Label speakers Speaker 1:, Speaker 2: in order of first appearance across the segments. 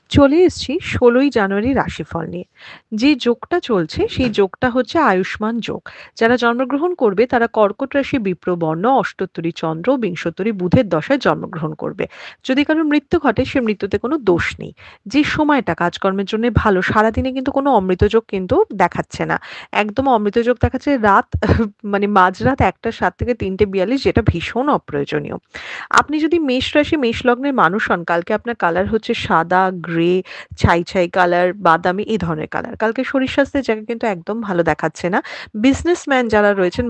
Speaker 1: চলে এসেছি ১৬ই জানুয়ারি রাশিফল নিয়ে। যে যোগটা চলছে সেই যোগটা হচ্ছে আয়ুষ্মান যোগ। যারা জন্মগ্রহণ করবে তারা কর্কট রাশি বিপ্রবর্ণ, অষ্টোত্তরী চন্দ্র, বিংশোত্তরী বুধের দশায় জন্মগ্রহণ করবে। যদি কারোর মৃত্যু ঘটে সে মৃত্যুতে কোনো দোষ নেই। যে সময়টা কাজকর্মের জন্য ভালো, সারাদিনে কিন্তু কোনো অমৃত যোগ কিন্তু দেখাচ্ছে না। একদম অমৃত যোগ দেখাচ্ছে রাত মানে মাঝরাত ১টা ৭ থেকে ৩টে ৪২, যেটা ভীষণ অপ্রয়োজনীয়। আপনি যদি মেষ রাশি মেষ লগ্নের মানুষ হন, কালকে আপনার কালার হচ্ছে সাদা, গ্রে, ছাই কালার, বাদামি এই ধরনের কালার। কালকে শরীর স্বাস্থ্যের জায়গা কিন্তু একদম ভালো দেখাচ্ছে না। বিজনেসম্যান যারা রয়েছেন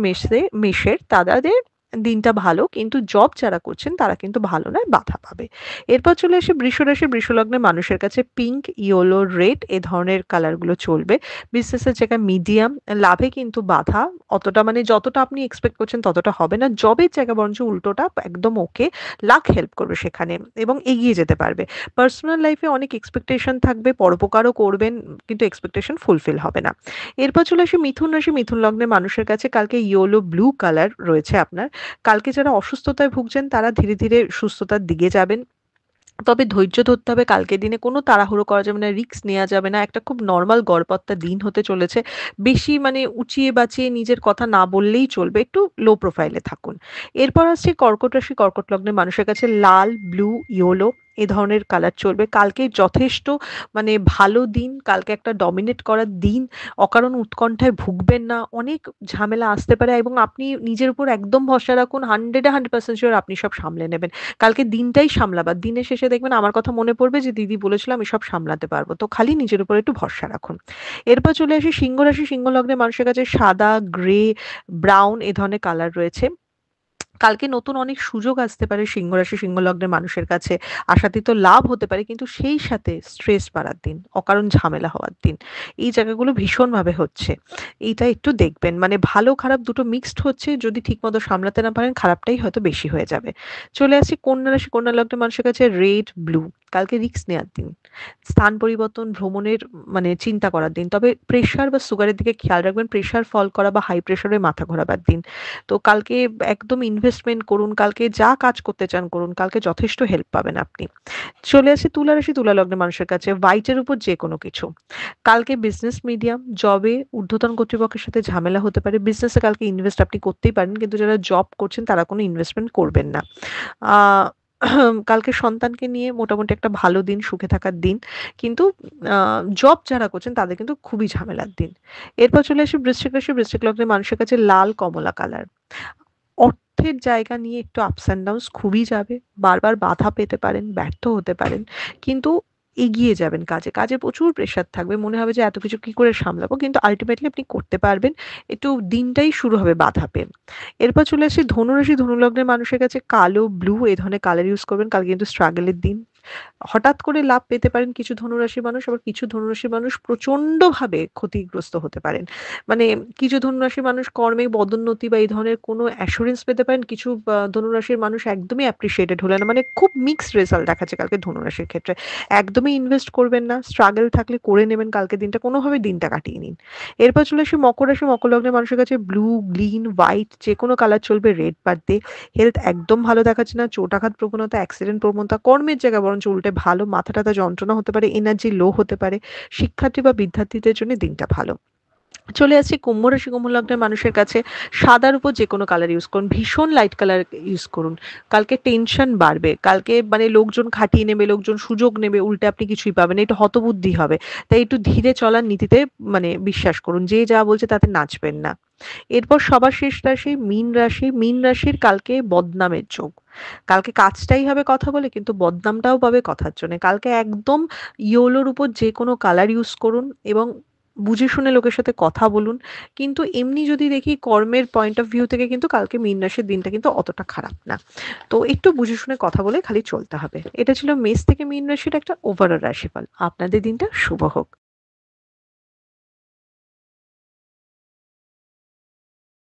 Speaker 1: মেষের তাদের দিনটা ভালো, কিন্তু জব যারা করছেন তারা কিন্তু ভালো নয়, বাধা পাবে। এরপর চলে আসে বৃষ রাশি বৃষ লগ্নের মানুষের কাছে পিঙ্ক, ইয়েলো, রেড এ ধরনের কালারগুলো চলবে। বিজনেসের জায়গায় মিডিয়াম, লাভে কিন্তু বাধা। অতটা মানে যতটা আপনি এক্সপেক্ট করছেন ততটা হবে না। জবের জায়গা বরঞ্চ উল্টোটা একদম ওকে, লাক হেল্প করবে সেখানে এবং এগিয়ে যেতে পারবে। পার্সোনাল লাইফে অনেক এক্সপেকটেশন থাকবে, পরোপকারও করবেন, কিন্তু এক্সপেকটেশন ফুলফিল হবে না। এরপর চলে আসি মিথুন রাশি মিথুন লগ্নের মানুষের কাছে কালকে ইয়েলো ব্লু কালার রয়েছে আপনার। কালকে যারা অসুস্থতায় ভুগছেন তারা ধীরে ধীরে সুস্থতার দিকে যাবেন। তবে ধৈর্য ধরতে হবে। কালকের দিনে কোনো তাড়াহুড়ো করা যাবে না, রিস্ক নেওয়া যাবে না। একটা খুব নরমাল গড়পড়তা দিন হতে চলেছে। বেশি মানে উঁচিয়ে বাচিয়ে নিজের কথা না বললেই চলবে। একটু লো প্রোফাইলে থাকুন। এরপর আসছে কর্কট রাশি কর্কট লগ্নের মানুষের কাছে লাল, ব্লু, ইয়েলো এ ধরনের কালার চলবে। কালকে যথেষ্ট মানে ভালো দিন। কালকে একটা ডমিনেট করার দিন। অকারণ উৎকণ্ঠায় ভুগবেন না। অনেক ঝামেলা আসতে পারে এবং আপনি নিজের উপর একদম ভরসা রাখুন। 100 এ 100% সিউর আপনি সব সামলে নেবেন। কালকে দিনটাই সামলাবার। দিনের শেষে দেখবেন আমার কথা মনে পড়বে যে দিদি বলেছিল আমি সব সামলাতে পারবো। তো খালি নিজের উপর একটু ভরসা রাখুন। এরপর চলে আসি সিংহ রাশি সিংহ লগ্নের মানুষের কাছে সাদা, গ্রে, ব্রাউন এ ধরনের কালার রয়েছে। কালকে নতুন অনেক সুযোগ আসতে পারে সিংহ রাশি সিংহ লগ্নের মানুষের কাছে। আশাতীত লাভ হতে পারে, কিন্তু সেই সাথে স্ট্রেস বাড়ার দিন, অকারণ ঝামেলা হওয়ার দিন। এই জায়গাগুলো ভীষণভাবে হচ্ছে। এইটা একটু দেখবেন। মানে ভালো খারাপ দুটো মিক্সড হচ্ছে। যদি ঠিকমতো সামলাতে না পারেন খারাপটাই হয়তো বেশি হয়ে যাবে। চলে আসি কন্যা রাশি কন্যা লগ্নের মানুষের কাছে রেড, ব্লু। কালকে রিস্ক নেওয়ার দিন। স্থান পরিবর্তন, ভ্রমণের মানে চিন্তা করার দিন। তবে প্রেশার বা সুগারের দিকে খেয়াল রাখবেন। প্রেশার ফল করা বা হাই প্রেশারে মাথা ঘোরাবার দিন। তো কালকে একদম ইনভেস্টমেন্ট করুন, কালকে যা কাজ করতে চান করুন, কালকে যথেষ্ট হেল্প পাবেন আপনি। চলে আসি তুলা রাশি তুলা লগ্নের মানুষের কাছে হোয়াইটের উপর যেকোনো কিছু। কালকে বিজনেস মিডিয়াম, জবে ঊর্ধ্বতন কর্তৃপক্ষের সাথে ঝামেলা হতে পারে। বিজনেসে কালকে ইনভেস্ট আপনি করতেই পারেন, কিন্তু যারা জব করছেন তারা কোনো ইনভেস্টমেন্ট করবেন না। আহ কালকে সন্তানকে নিয়ে মোটামুটি একটা ভালো দিন, সুখে থাকার দিন। কিন্তু জব যারা করছেন তাদের কিন্তু খুবই ঝামেলার দিন। এরপর চলে আসি বৃশ্চিক রাশি বৃশ্চিক লগ্নের মানুষের কাছে লাল কমলা কালার। অর্থের জায়গা নিয়ে একটু আপস অ্যান্ড ডাউনস খুবই যাবে। বারবার বাধা পেতে পারেন, ব্যর্থ হতে পারেন। কিন্তু এগিয়ে যাবেন কাজে। কাজে প্রচুর প্রেশার থাকবে। মনে হবে যে এত কিছু কি করে সামলাবো? কিন্তু আল্টিমেটলি আপনি করতে পারবেন। একটু দিনটাই শুরু হবে বাধা পেয়ে। এরপর চলে আসি ধনুরাশি ধনুলগ্নের মানুষের কাছে কালো, ব্লু এই ধরনের কালার ইউজ করবেন। কালকে কিন্তু স্ট্রাগল এর দিন। হঠাৎ করে লাভ পেতে পারেন কিছু ধনুরাশির মানুষ, আবার কিছু ধনুরাশির মানুষ প্রচন্ডভাবে ক্ষতিগ্রস্ত হতে পারেন। মানে কিছু ধনুরাশির মানুষ কর্মে পদোন্নতি বা এই ধরনের কোনো অ্যাসুরেন্স পেতে পারেন। কিছু ধনুরাশির মানুষ একদমই অ্যাপ্রিশিয়েটেড হলেন না। মানে খুব মিক্সড রেজাল্ট দেখাচ্ছে কালকে ধনুরাশির ক্ষেত্রে। একদমই ইনভেস্ট করবেন না। স্ট্রাগল থাকলে করে নেবেন কালকে দিনটা। কোনোভাবে দিনটা কাটিয়ে নিন। এরপর চলে আসি মকর রাশি মকর লগ্নের মানুষের কাছে ব্লু, গ্রিন, হোয়াইট যেকোনো কালার চলবে। রেড বাদ দিয়ে হেলথ একদম ভালো দেখাচ্ছে না। চোটাঘাত প্রবণতা, অ্যাক্সিডেন্ট প্রবণতা, কর্মের জায়গা বরঞ্চ উল্টে ভালো। মাথা-টাথা যন্ত্রণা হতে পারে, এনার্জি লো হতে পারে। শিক্ষার্থী বা বিদ্যার্থীদের জন্য দিনটা ভালো। চলে আসছি কুম্ভ রাশি কুম্ভ লগ্নের মানুষের কাছে সাদার উপর যেকোনো কালার ইউজ করুন। ভীষণ লাইট কালার ইউজ করুন। কালকে টেনশন বাড়বে। কালকে মানে লোকজন খাটিয়ে নেবে, লোকজন সুযোগ নেবে, উল্টে আপনি কিছুই পাবেন না। একটু হতবুদ্ধি হবে। তাই একটু ধীরে চলার নীতিতে মানে বিশ্বাস করুন। যে যা বলছে তাতে নাচবেন না। এরপর সবার শেষ রাশি মীন রাশি। মীন রাশির কালকে বদনামের যোগ। কালকে কাজটাই হবে কথা বলে, কিন্তু বদনামটাও পাবে কথার জন্যে। কালকে একদম ইয়োলোর উপর যেকোনো কালার ইউজ করুন এবং বুঝে শুনে লোকের সাথে কথা বলুন। কিন্তু এমনি যদি দেখি কর্মের পয়েন্ট অফ ভিউ থেকে কিন্তু কালকে মীন রাশির দিনটা কিন্তু অতটা খারাপ না। তো একটু বুঝে শুনে কথা বলে খালি চলতে হবে। এটা ছিল মেষ থেকে মীন রাশির একটা ওভারঅল রাশিফল। আপনাদের দিনটা শুভ হোক।